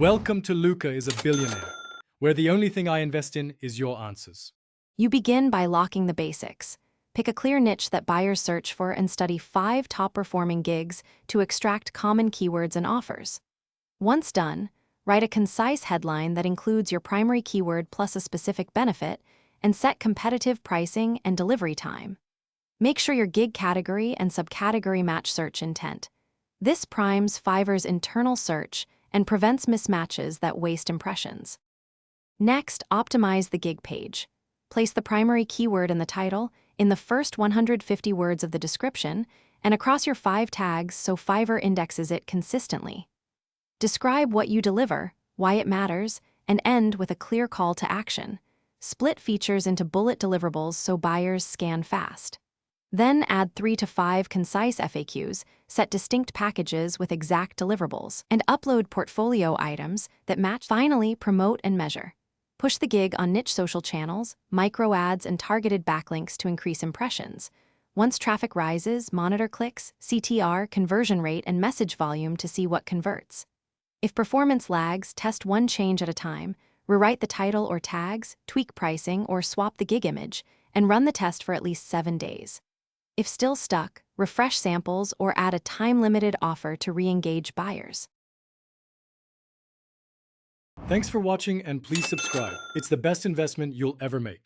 Welcome to Luca is a Billionaire, where the only thing I invest in is your answers. You begin by locking the basics. Pick a clear niche that buyers search for and study 5 top-performing gigs to extract common keywords and offers. Once done, write a concise headline that includes your primary keyword plus a specific benefit and set competitive pricing and delivery time. Make sure your gig category and subcategory match search intent. This primes Fiverr's internal search and prevents mismatches that waste impressions. Next, optimize the gig page. Place the primary keyword in the title, in the first 150 words of the description, and across your 5 tags so Fiverr indexes it consistently. Describe what you deliver, why it matters, and end with a clear call to action. Split features into bullet deliverables so buyers scan fast. Then add 3 to 5 concise FAQs, set distinct packages with exact deliverables, and upload portfolio items that match. Finally, promote and measure. Push the gig on niche social channels, micro ads, and targeted backlinks to increase impressions. Once traffic rises, monitor clicks, CTR, conversion rate, and message volume to see what converts. If performance lags, test one change at a time, rewrite the title or tags, tweak pricing, or swap the gig image, and run the test for at least 7 days. If still stuck, refresh samples or add a time-limited offer to re-engage buyers. Thanks for watching and please subscribe. It's the best investment you'll ever make.